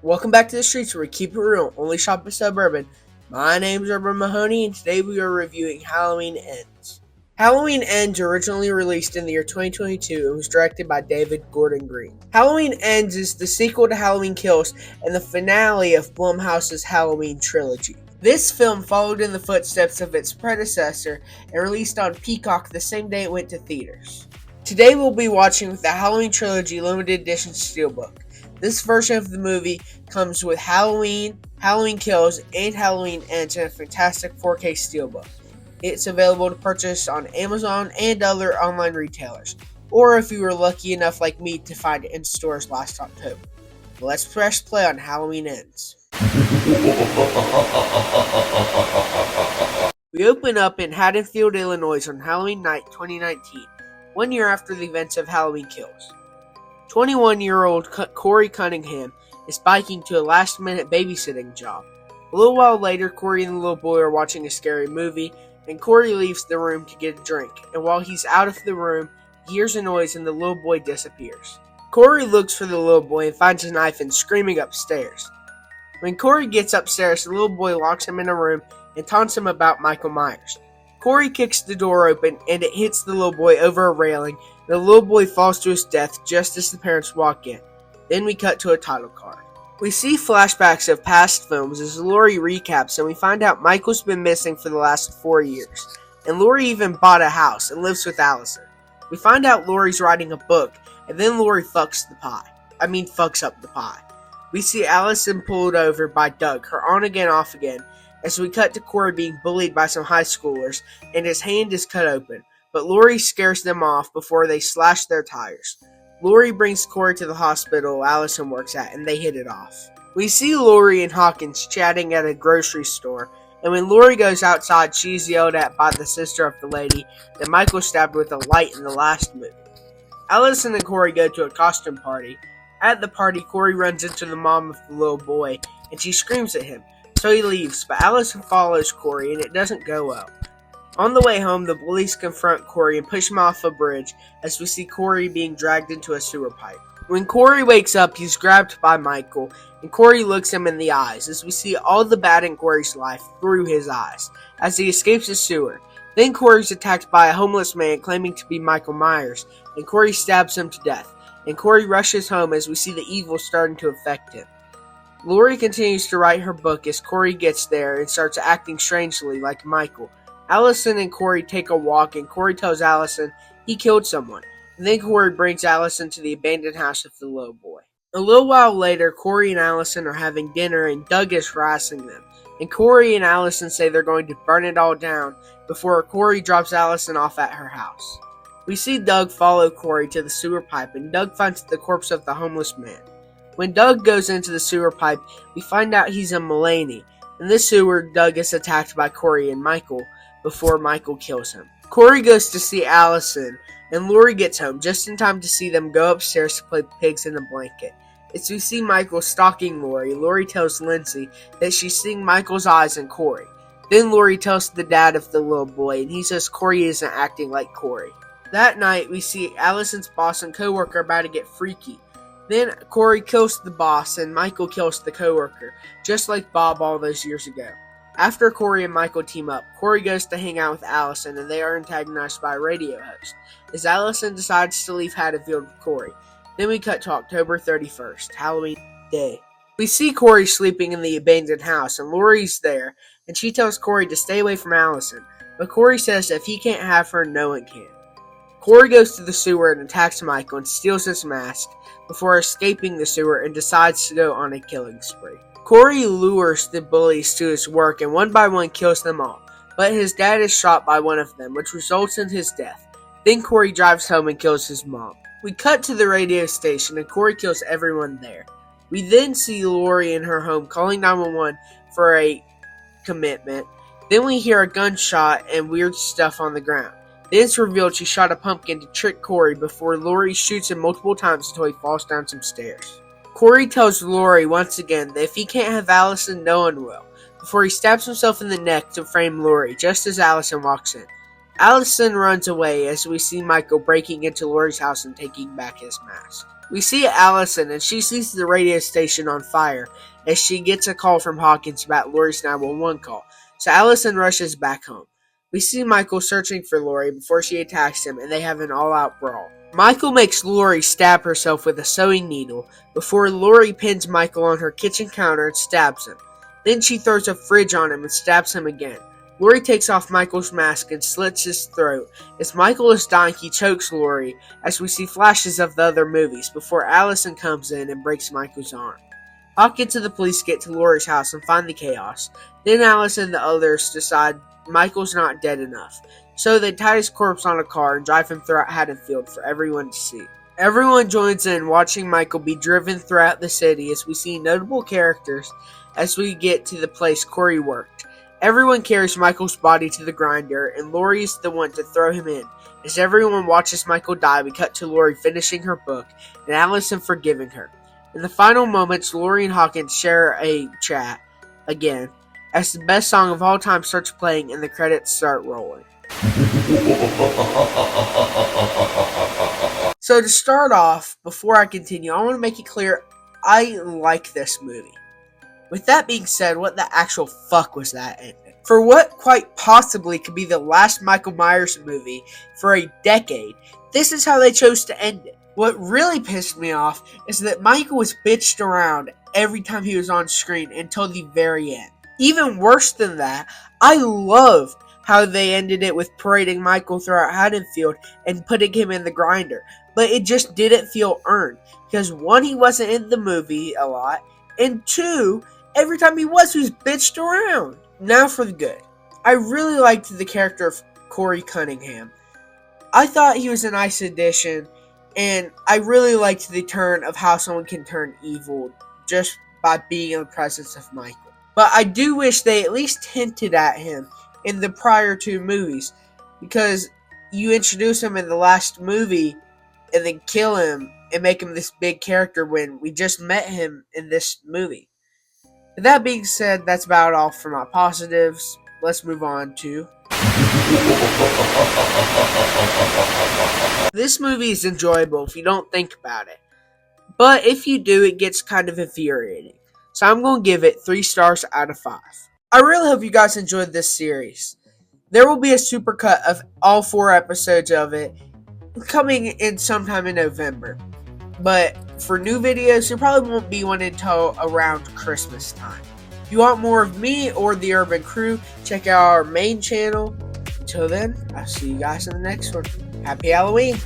Welcome back to the streets where we keep it real, only shop at Suburban. My name's Urban Mahoney, and today we are reviewing Halloween Ends. Halloween Ends originally released in the year 2022 and was directed by David Gordon Green. Halloween Ends is the sequel to Halloween Kills and the finale of Blumhouse's Halloween trilogy. This film followed in the footsteps of its predecessor and released on Peacock the same day it went to theaters. Today we'll be watching the Halloween Trilogy Limited Edition Steelbook. This version of the movie comes with Halloween, Halloween Kills, and Halloween Ends in a fantastic 4K steelbook. It's available to purchase on Amazon and other online retailers, or if you were lucky enough like me to find it in stores last October. Let's press play on Halloween Ends. We open up in Haddonfield, Illinois on Halloween night 2019, 1 year after the events of Halloween Kills. 21-year-old Corey Cunningham is biking to a last-minute babysitting job. A little while later, Corey and the little boy are watching a scary movie, and Corey leaves the room to get a drink, and while he's out of the room, he hears a noise and the little boy disappears. Corey looks for the little boy and finds a knife and screaming upstairs. When Corey gets upstairs, the little boy locks him in a room and taunts him about Michael Myers. Corey kicks the door open and it hits the little boy over a railing. The little boy falls to his death just as the parents walk in. Then we cut to a title card. We see flashbacks of past films as Laurie recaps, and we find out Michael's been missing for the last 4 years. And Laurie even bought a house and lives with Allison. We find out Laurie's writing a book, and then Laurie fucks up the pie. We see Allison pulled over by Doug, her on-again, off-again, as we cut to Corey being bullied by some high schoolers, and his hand is cut open. But Laurie scares them off before they slash their tires. Laurie brings Corey to the hospital Allison works at, and they hit it off. We see Laurie and Hawkins chatting at a grocery store, and when Laurie goes outside, she's yelled at by the sister of the lady that Michael stabbed with a light in the last movie. Allison and Corey go to a costume party. At the party, Corey runs into the mom of the little boy, and she screams at him, so he leaves, but Allison follows Corey, and it doesn't go well. On the way home, the police confront Corey and push him off a bridge as we see Corey being dragged into a sewer pipe. When Corey wakes up, he's grabbed by Michael, and Corey looks him in the eyes as we see all the bad in Corey's life through his eyes as he escapes the sewer. Then Corey's attacked by a homeless man claiming to be Michael Myers, and Corey stabs him to death, and Corey rushes home as we see the evil starting to affect him. Laurie continues to write her book as Corey gets there and starts acting strangely like Michael. Allison and Corey take a walk, and Corey tells Allison he killed someone. And then Corey brings Allison to the abandoned house of the little boy. A little while later, Corey and Allison are having dinner, and Doug is harassing them. And Corey and Allison say they're going to burn it all down before Corey drops Allison off at her house. We see Doug follow Corey to the sewer pipe, and Doug finds the corpse of the homeless man. When Doug goes into the sewer pipe, we find out he's a Mulaney. In this sewer, Doug is attacked by Corey and Michael before Michael kills him. Corey goes to see Allison, and Laurie gets home just in time to see them go upstairs to play pigs in a blanket. As we see Michael stalking Laurie, Laurie tells Lindsay that she's seeing Michael's eyes in Corey. Then Laurie tells the dad of the little boy, and he says Corey isn't acting like Corey. That night, we see Allison's boss and coworker about to get freaky. Then Corey kills the boss, and Michael kills the coworker, just like Bob all those years ago. After Corey and Michael team up, Corey goes to hang out with Allison, and they are antagonized by a radio host, as Allison decides to leave Haddonfield with Corey. Then we cut to October 31st, Halloween Day. We see Corey sleeping in the abandoned house, and Laurie's there, and she tells Corey to stay away from Allison, but Corey says if he can't have her, no one can. Corey goes to the sewer and attacks Michael and steals his mask before escaping the sewer and decides to go on a killing spree. Corey lures the bullies to his work and one by one kills them all, but his dad is shot by one of them, which results in his death. Then Corey drives home and kills his mom. We cut to the radio station and Corey kills everyone there. We then see Laurie in her home calling 911 for a commitment. Then we hear a gunshot and weird stuff on the ground. Then it's revealed she shot a pumpkin to trick Corey before Laurie shoots him multiple times until he falls down some stairs. Corey tells Laurie once again that if he can't have Allison, no one will, before he stabs himself in the neck to frame Laurie just as Allison walks in. Allison runs away as we see Michael breaking into Laurie's house and taking back his mask. We see Allison, and she sees the radio station on fire as she gets a call from Hawkins about Laurie's 911 call, so Allison rushes back home. We see Michael searching for Laurie before she attacks him, and they have an all-out brawl. Michael makes Laurie stab herself with a sewing needle before Laurie pins Michael on her kitchen counter and stabs him. Then she throws a fridge on him and stabs him again. Laurie takes off Michael's mask and slits his throat. As Michael is dying, he chokes Laurie, as we see flashes of the other movies, before Allison comes in and breaks Michael's arm. Hawkins and the police get to Laurie's house and find the chaos. Then Allison and the others decide Michael's not dead enough, so they tie his corpse on a car and drive him throughout Haddonfield for everyone to see. Everyone joins in watching Michael be driven throughout the city as we see notable characters as we get to the place Corey worked. Everyone carries Michael's body to the grinder, and Laurie's the one to throw him in. As everyone watches Michael die, we cut to Laurie finishing her book, and Allison forgiving her. In the final moments, Laurie and Hawkins share a chat again, as the best song of all time starts playing and the credits start rolling. So to start off, before I continue, I want to make it clear, I like this movie. With that being said, what the actual fuck was that ending? For what quite possibly could be the last Michael Myers movie for a decade, this is how they chose to end it. What really pissed me off is that Michael was bitched around every time he was on screen until the very end. Even worse than that, I loved how they ended it with parading Michael throughout Haddonfield and putting him in the grinder. But it just didn't feel earned, because one, he wasn't in the movie a lot, and two, every time he was bitched around. Now for the good. I really liked the character of Corey Cunningham. I thought he was a nice addition, and I really liked the turn of how someone can turn evil just by being in the presence of Michael. But I do wish they at least hinted at him in the prior two movies, because you introduce him in the last movie and then kill him and make him this big character when we just met him in this movie. With that being said, that's about all for my positives. Let's move on to... This movie is enjoyable if you don't think about it. But if you do, it gets kind of infuriating. So I'm going to give it 3 stars out of 5. I really hope you guys enjoyed this series. There will be a supercut of all 4 episodes of it coming in sometime in November. But for new videos, there probably won't be one until around Christmas time. If you want more of me or the Urban Crew, check out our main channel. Until then, I'll see you guys in the next one. Happy Halloween!